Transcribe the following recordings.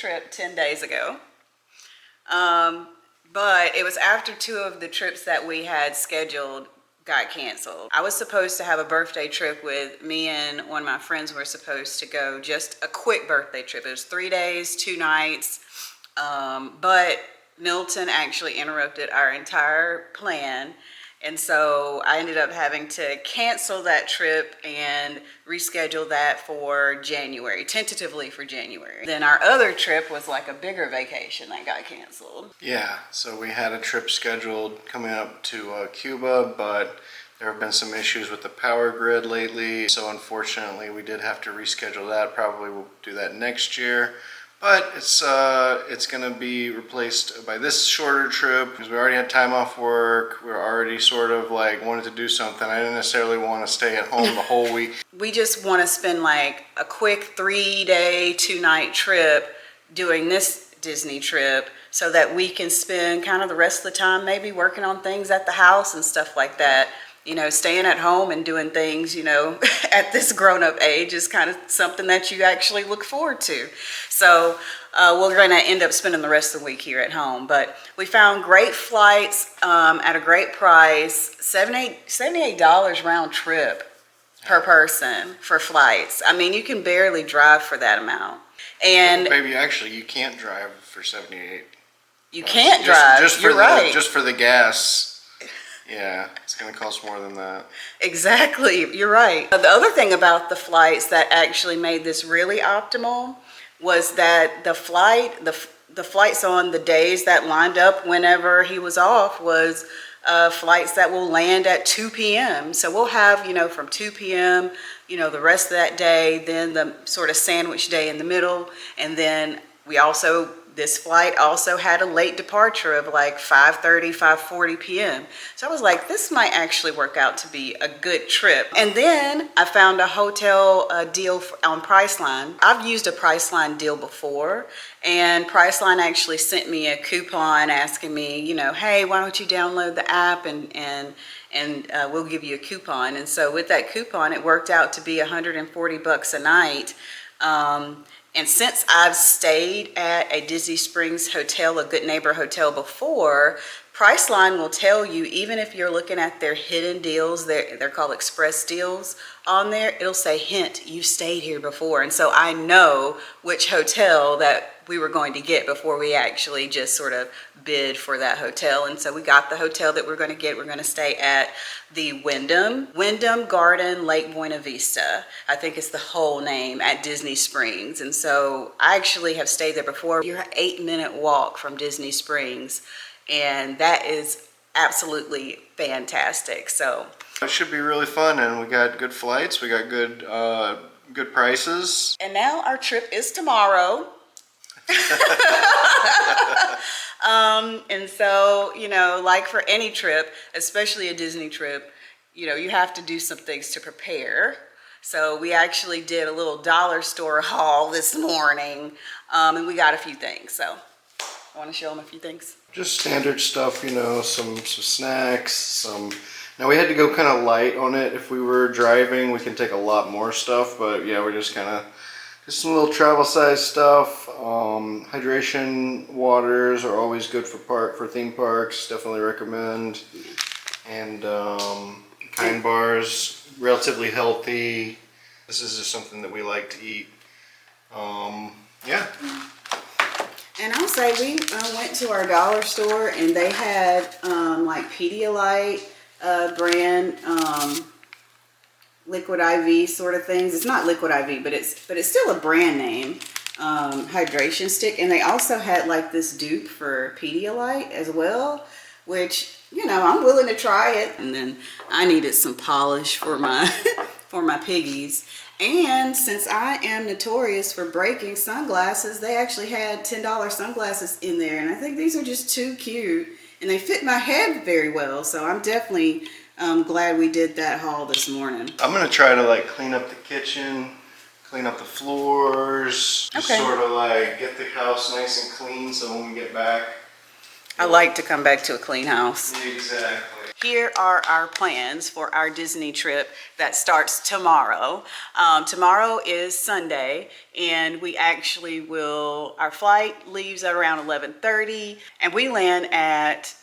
trip 10 days ago. But it was after 2 of the trips that we had scheduled got canceled. I was supposed to have a birthday trip with me and one of my friends were supposed to go, just a quick birthday trip. It was 3 days, 2 nights. But Milton actually interrupted our entire plan. And so I ended up having to cancel that trip and reschedule that for January, tentatively for January. Then our other trip was like a bigger vacation that got canceled. Yeah, so we had a trip scheduled coming up to Cuba, but there have been some issues with the power grid lately. So unfortunately, we did have to reschedule that. Probably we'll do that next year. But it's going to be replaced by this shorter trip because we already had time off work. We were already sort of like wanted to do something. I didn't necessarily want to stay at home the whole week. We just want to spend like a quick 3-day, 2-night trip doing this Disney trip so that we can spend kind of the rest of the time maybe working on things at the house and stuff like that. You know, staying at home and doing things, you know, at this grown-up age is kind of something that you actually look forward to. So we're going to end up spending the rest of the week here at home. But we found great flights at a great price, $78 round trip per person for flights. I mean, you can barely drive for that amount. And maybe actually you can't drive for 78. You can't drive. You're right. Just for the gas. Yeah, it's going to cost more than that. Exactly, you're right. The other thing about the flights that actually made this really optimal was that the flights on the days that lined up whenever he was off was flights that will land at 2 p.m. So we'll have, you know, from 2 p.m., you know, the rest of that day, then the sort of sandwich day in the middle, and then this flight also had a late departure of like 5:30, 5:40 p.m. So I was like, this might actually work out to be a good trip. And then I found a hotel deal on Priceline. I've used a Priceline deal before, and Priceline actually sent me a coupon asking me, you know, hey, why don't you download the app and we'll give you a coupon. And so with that coupon, it worked out to be $140 a night. And since I've stayed at a Disney Springs hotel, a Good Neighbor hotel before, Priceline will tell you, even if you're looking at their hidden deals, they're called express deals on there, it'll say, hint, you stayed here before. And so I know which hotel that we were going to get before we actually just sort of bid for that hotel. And so we got the hotel that we're going to get. We're going to stay at the Wyndham Garden Lake Buena Vista. I think it's the whole name, at Disney Springs. And so I actually have stayed there before. You're an 8-minute walk from Disney Springs, and that is absolutely fantastic. So it should be really fun, and we got good flights. We got good prices. And now our trip is tomorrow. And so, you know, like for any trip, especially a Disney trip, you know, you have to do some things to prepare. So we actually did a little dollar store haul this morning, and we got a few things. So I want to show them a few things. Just standard stuff, you know, some snacks, Now we had to go kind of light on it. If we were driving, we can take a lot more stuff, but yeah, we're just kind of some little travel size stuff. Hydration waters are always good for theme parks. Definitely recommend. And Kind bars, relatively healthy. This is just something that we like to eat. Yeah. And I'll say we went to our dollar store and they had like Pedialyte brand liquid IV sort of things. It's not liquid IV, but it's still a brand name hydration stick. And they also had like this dupe for Pedialyte as well, which, you know, I'm willing to try it. And then I needed some polish for my for my piggies. And since I am notorious for breaking sunglasses, they actually had $10 sunglasses in there. And I think these are just too cute. And they fit my head very well. So I'm definitely glad we did that haul this morning. I'm going to try to like clean up the kitchen, clean up the floors. Just sort of like get the house nice and clean so when we get back. I like to come back to a clean house. Exactly. here are our plans for our Disney trip that starts tomorrow. Tomorrow is Sunday, and we actually will, our flight leaves at around 11:30, and we land at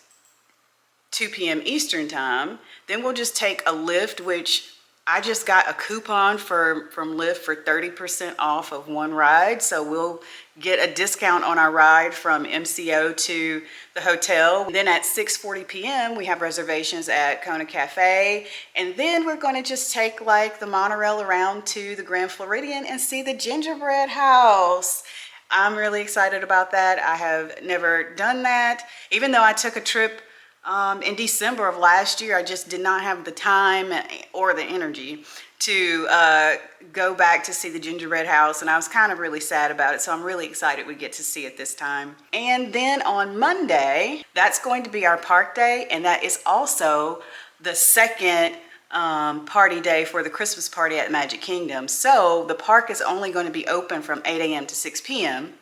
2 p.m. Eastern time. Then we'll just take a Lyft, which I just got a coupon from Lyft for 30% off of one ride. So we'll get a discount on our ride from MCO to the hotel. And then at 6:40 p.m. we have reservations at Kona Cafe. And then we're going to just take like the monorail around to the Grand Floridian and see the gingerbread house. I'm really excited about that. I have never done that. Even though I took a trip in December of last year, I just did not have the time or the energy to go back to see the gingerbread house, and I was kind of really sad about it. So I'm really excited we get to see it this time. And then on Monday, that's going to be our park day, and that is also the second party day for the Christmas party at Magic Kingdom. So the park is only going to be open from 8 a.m. to 6 p.m.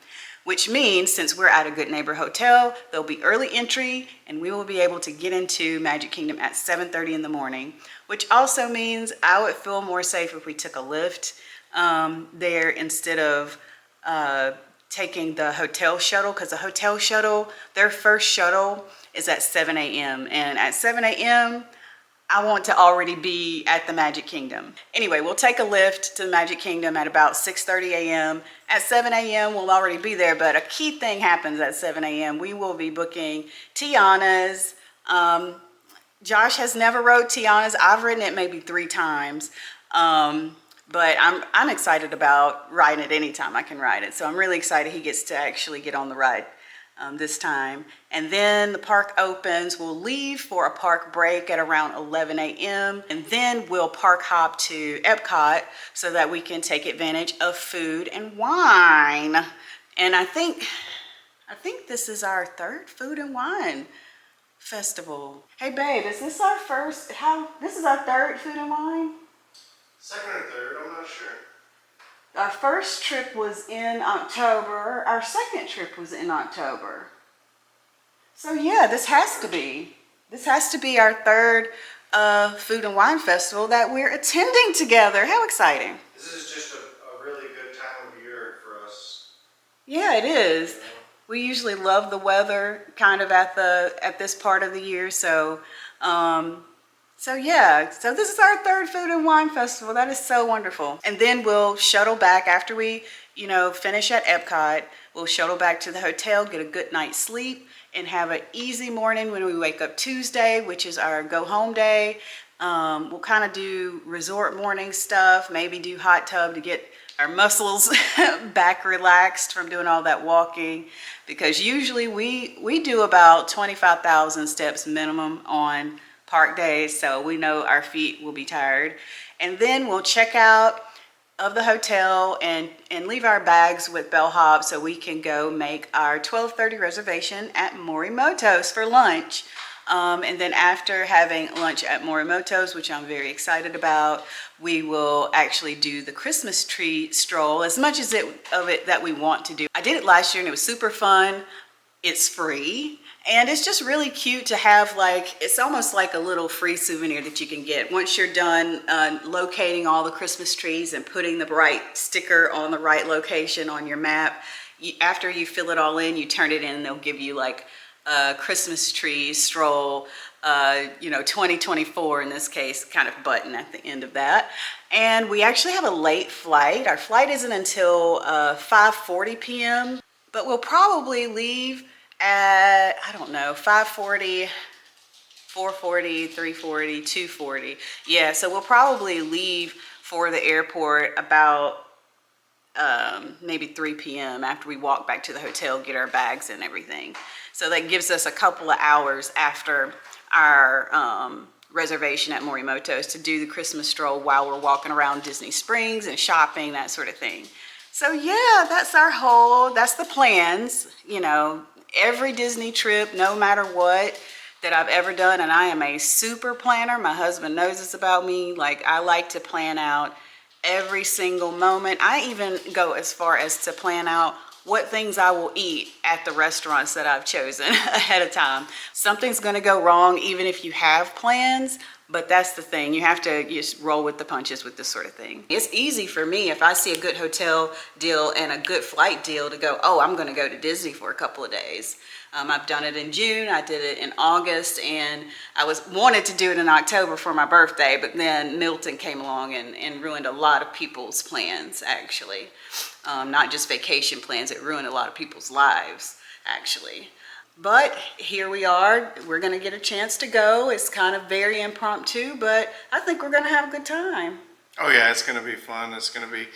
which means since we're at a Good Neighbor Hotel, there'll be early entry and we will be able to get into Magic Kingdom at 7:30 in the morning, which also means I would feel more safe if we took a Lyft there instead of taking the hotel shuttle, because the hotel shuttle, their first shuttle is at 7 a.m. and at 7 a.m. I want to already be at the Magic Kingdom. Anyway, we'll take a Lyft to the Magic Kingdom at about 6:30 a.m. At 7 a.m. we'll already be there, but a key thing happens at 7 a.m. We will be booking Tiana's. Josh has never rode Tiana's. I've ridden it maybe 3 times, but I'm excited about riding it anytime I can ride it. So I'm really excited he gets to actually get on the ride this time. And then the park opens. We'll leave for a park break at around 11 a.m. and then we'll park hop to Epcot so that we can take advantage of food and wine. And I think this is our 3rd food and wine festival. Hey babe, is this our first, this is our 3rd food and wine? 2nd or 3rd, I'm not sure. Our first trip was in October. Our second trip was in October. So yeah, this has to be our 3rd food and wine festival that we're attending together. How exciting. This is just a really good time of year for us. Yeah, it is. Yeah. We usually love the weather kind of at this part of the year. So yeah, so this is our 3rd food and wine festival. That is so wonderful. And then we'll shuttle back after we, finish at Epcot. We'll shuttle back to the hotel, get a good night's sleep, and have an easy morning when we wake up Tuesday, which is our go home day. We'll kind of do resort morning stuff, maybe do hot tub to get our muscles back relaxed from doing all that walking, because usually we do about 25,000 steps minimum on park days, so we know our feet will be tired. And then we'll check out of the hotel and leave our bags with bellhop so we can go make our 12:30 reservation at Morimoto's for lunch. And then after having lunch at Morimoto's, which I'm very excited about, we will actually do the Christmas tree stroll as much of it that we want to do. I did it last year and it was super fun. It's free. And it's just really cute to have, it's almost like a little free souvenir that you can get. Once you're done locating all the Christmas trees and putting the right sticker on the right location on your map, after you fill it all in, you turn it in and they'll give you like a Christmas tree stroll, 2024 in this case, kind of button at the end of that. And we actually have a late flight. Our flight isn't until 5:40 p.m., but we'll probably leave at, 5:40, 4:40, 3:40, 2:40. Yeah, so we'll probably leave for the airport about maybe 3 p.m. after we walk back to the hotel, get our bags and everything. So that gives us a couple of hours after our reservation at Morimoto's to do the Christmas stroll while we're walking around Disney Springs and shopping, that sort of thing. So yeah, that's the plans, every Disney trip, no matter what that I've ever done. And I am a super planner. My husband knows this about me. I like to plan out every single moment. I even go as far as to plan out what things I will eat at the restaurants that I've chosen ahead of time. Something's gonna go wrong even if you have plans, but that's the thing. You have to just roll with the punches with this sort of thing. It's easy for me if I see a good hotel deal and a good flight deal to go, oh, I'm gonna go to Disney for a couple of days. I've done it in June, I did it in August, and I wanted to do it in October for my birthday, but then Milton came along and ruined a lot of people's plans, actually. Not just vacation plans, it ruined a lot of people's lives, actually. But here we are, we're gonna get a chance to go. It's kind of very impromptu, but I think we're gonna have a good time. Oh yeah, it's gonna be fun. It's gonna be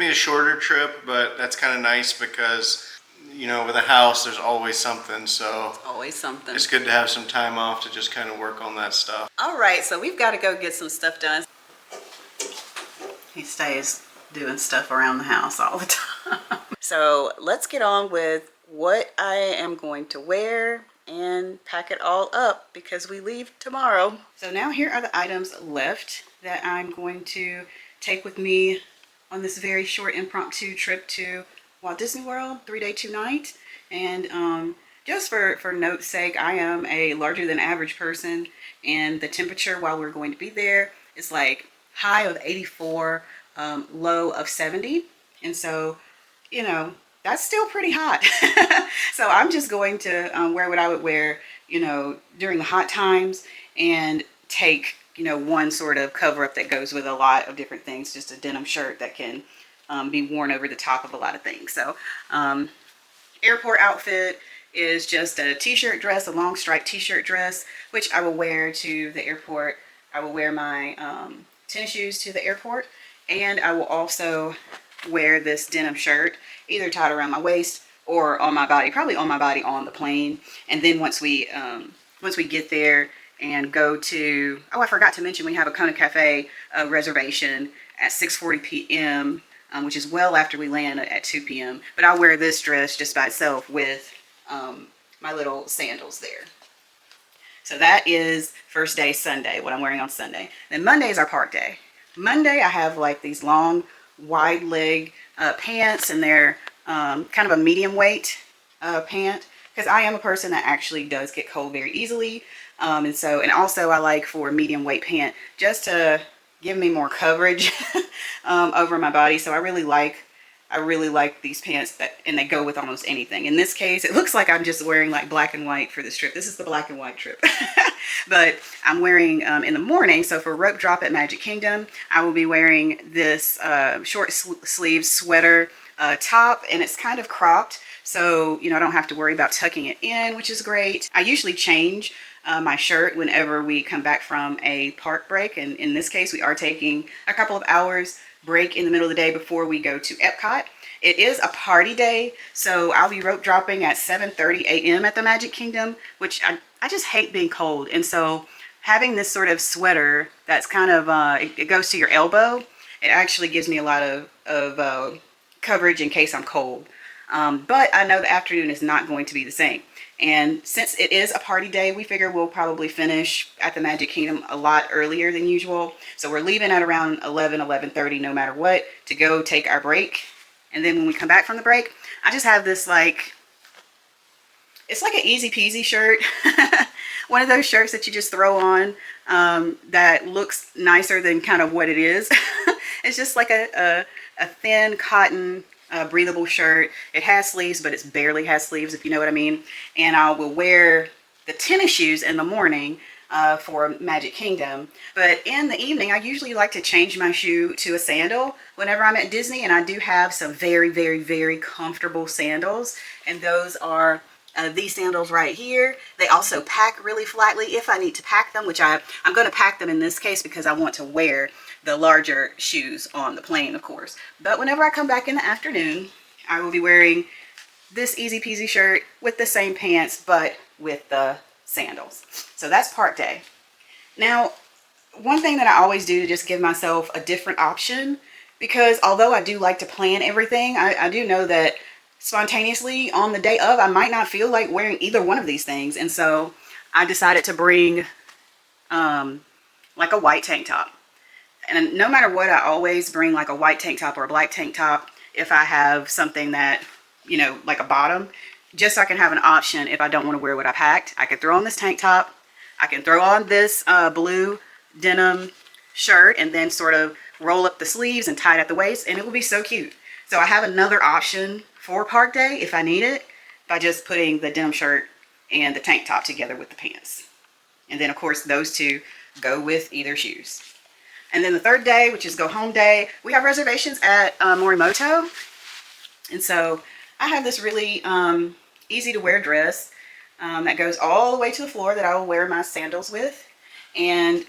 a shorter trip, but that's kind of nice because with a house, there's always something. So Always something. it's good to have some time off to just kind of work on that stuff. All right, so we've got to go get some stuff done. He stays doing stuff around the house all the time. So let's get on with what I am going to wear and pack it all up because we leave tomorrow. So now here are the items left that I'm going to take with me on this very short impromptu trip to Walt Disney World, 3-day, 2-night. And just for note's sake, I am a larger than average person, and the temperature while we're going to be there is like high of 84, low of 70. And so, that's still pretty hot. So I'm just going to wear what I would wear, during the hot times, and take, one sort of cover up that goes with a lot of different things, just a denim shirt that can be worn over the top of a lot of things. So airport outfit is just a t-shirt dress, a long striped t-shirt dress, which I will wear to the airport. I will wear my tennis shoes to the airport, and I will also wear this denim shirt either tied around my waist or on my body, probably on my body on the plane. And then once we get there and go to, oh, I forgot to mention, we have a Kona Cafe reservation at 6:40 p.m. Which is well after we land at 2 p.m. But I'll wear this dress just by itself with my little sandals there. So that is first day, Sunday, what I'm wearing on Sunday. Then Monday is our park day. Monday, I have like these long, wide leg pants, and they're kind of a medium weight pant, because I am a person that actually does get cold very easily. And also I like for medium weight pant just to give me more coverage over my body. So I really like these pants and they go with almost anything. In this case, it looks like I'm just wearing like black and white for this trip. This is the black and white trip. But I'm wearing in the morning, so for rope drop at Magic Kingdom, I will be wearing this short sleeve sweater top, and it's kind of cropped, so I don't have to worry about tucking it in, which is great. I usually change my shirt whenever we come back from a park break, and in this case we are taking a couple of hours break in the middle of the day before we go to Epcot. It is a party day, so I'll be rope dropping at 7:30 a.m. at the Magic Kingdom, which I just hate being cold. And so having this sort of sweater that's kind of, it goes to your elbow, it actually gives me a lot of coverage in case I'm cold. But I know the afternoon is not going to be the same. And since it is a party day, we figure we'll probably finish at the Magic Kingdom a lot earlier than usual. So we're leaving at around 11:30 no matter what to go take our break. And then when we come back from the break, I just have this it's like an easy peasy shirt. One of those shirts that you just throw on that looks nicer than kind of what it is. It's just like a thin cotton breathable shirt. It has sleeves, but it barely has sleeves, if you know what I mean. And I will wear the tennis shoes in the morning for Magic Kingdom. But in the evening, I usually like to change my shoe to a sandal whenever I'm at Disney. And I do have some very, very, very comfortable sandals. And those are these sandals right here. They also pack really flatly if I need to pack them, which I'm going to pack them in this case because I want to wear the larger shoes on the plane, of course. But whenever I come back in the afternoon, I will be wearing this easy peasy shirt with the same pants, but with the sandals. So that's park day. Now, one thing that I always do to just give myself a different option, because although I do like to plan everything, I do know that spontaneously on the day of, I might not feel like wearing either one of these things. And so I decided to bring like a white tank top. And no matter what, I always bring like a white tank top or a black tank top if I have something that, you know, like a bottom, just so I can have an option if I don't want to wear what I packed. I can throw on this tank top. I can throw on this blue denim shirt and then sort of roll up the sleeves and tie it at the waist, and it will be so cute. So I have another option for park day if I need it by just putting the denim shirt and the tank top together with the pants. And then of course those two go with either shoes. And then the third day, which is go home day, we have reservations at Morimoto. And so I have this really easy to wear dress that goes all the way to the floor that I will wear my sandals with. And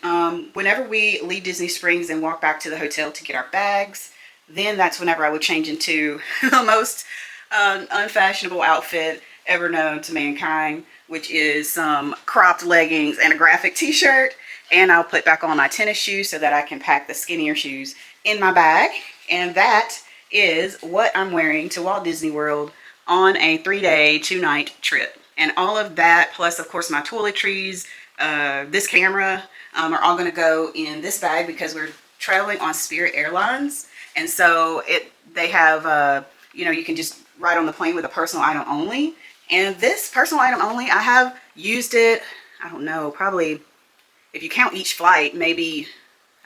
whenever we leave Disney Springs and walk back to the hotel to get our bags, then that's whenever I would change into the most unfashionable outfit ever known to mankind, which is some cropped leggings and a graphic t-shirt. And I'll put back on my tennis shoes so that I can pack the skinnier shoes in my bag. And that is what I'm wearing to Walt Disney World on a 3-day, 2-night trip. And all of that, plus of course my toiletries, this camera, are all going to go in this bag because we're traveling on Spirit Airlines. And so they have, you know, you can just ride on the plane with a personal item only. And this personal item only, I have used it, I don't know, probably, if you count each flight, maybe,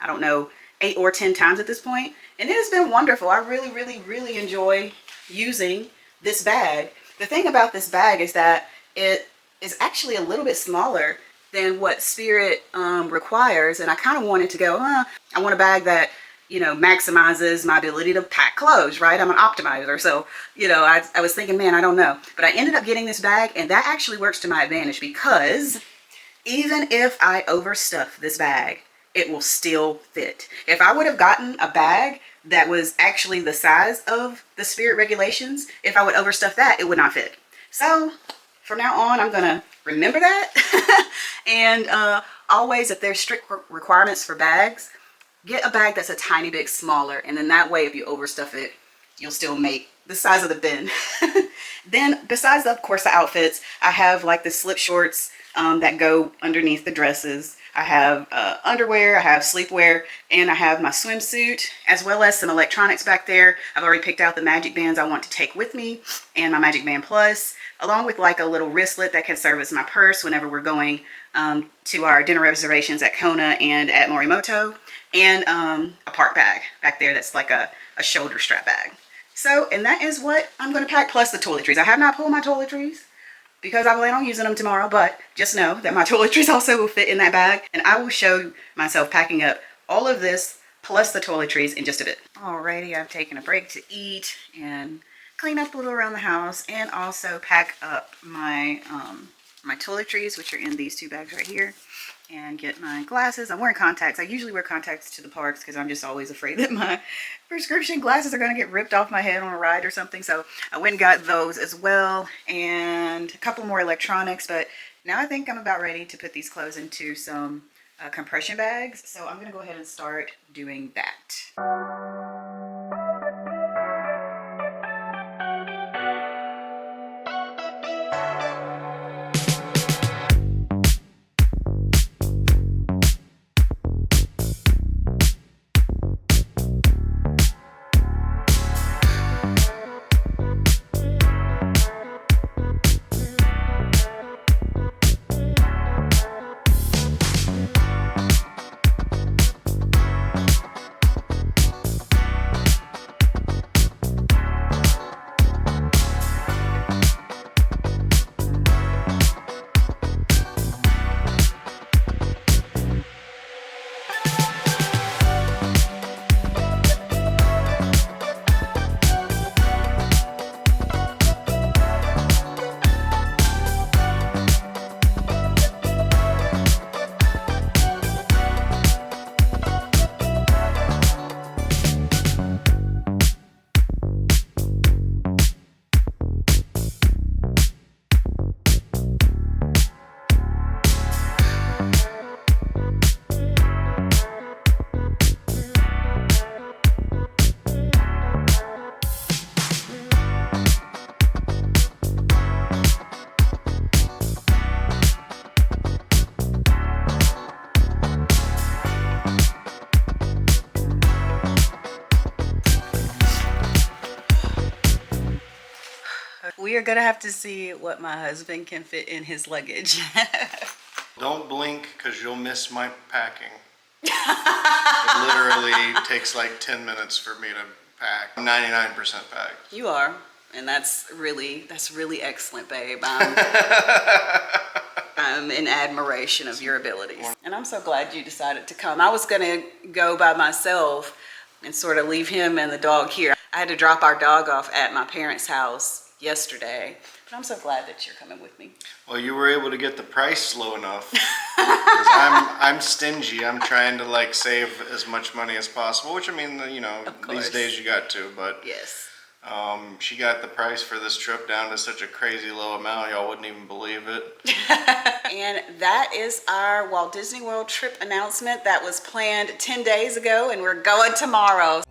I don't know, 8 or 10 times at this point. And it has been wonderful. I really, really, really enjoy using this bag. The thing about this bag is that it is actually a little bit smaller than what Spirit requires. And I kind of wanted to go, I want a bag that, you know, maximizes my ability to pack clothes, right? I'm an optimizer. So, you know, I was thinking, man, I don't know. But I ended up getting this bag, and that actually works to my advantage because even if I overstuff this bag, it will still fit. If I would have gotten a bag that was actually the size of the Spirit regulations, if I would overstuff that, it would not fit. So from now on, I'm gonna remember that. And always, if there's strict requirements for bags, get a bag that's a tiny bit smaller. And then that way, if you overstuff it, you'll still make the size of the bin. Then besides, of course, the outfits, I have like the slip shorts that go underneath the dresses. I have underwear, I have sleepwear, and I have my swimsuit, as well as some electronics back there. I've already picked out the magic bands I want to take with me, and my Magic Band Plus, along with like a little wristlet that can serve as my purse whenever we're going to our dinner reservations at Kona and at Morimoto, and a park bag back there that's like a shoulder strap bag. So, and that is what I'm going to pack, plus the toiletries. I have not pulled my toiletries because I plan on using them tomorrow, but just know that my toiletries also will fit in that bag, and I will show myself packing up all of this plus the toiletries in just a bit. Alrighty, I've taken a break to eat and clean up a little around the house, and also pack up my my toiletries, which are in these 2 bags right here, and get my glasses. I'm wearing contacts. I usually wear contacts to the parks because I'm just always afraid that my prescription glasses are going to get ripped off my head on a ride or something. So I went and got those as well, and a couple more electronics. But now I think I'm about ready to put these clothes into some compression bags. So I'm going to go ahead and start doing that. gonna have to see what my husband can fit in his luggage. Don't blink because you'll miss my packing. It literally takes like 10 minutes for me to pack. I'm 99% packed. You are, and that's really excellent, babe. I'm in admiration of your abilities. And I'm so glad you decided to come. I was gonna go by myself and sort of leave him and the dog here. I had to drop our dog off at my parents' house yesterday, but I'm so glad that you're coming with me. Well, you were able to get the price low enough. 'Cause I'm stingy. I'm trying to like save as much money as possible, which I mean, you know, these days you got to, but Yes. she got the price for this trip down to such a crazy low amount, y'all wouldn't even believe it. And that is our Walt Disney World trip announcement that was planned 10 days ago, and we're going tomorrow.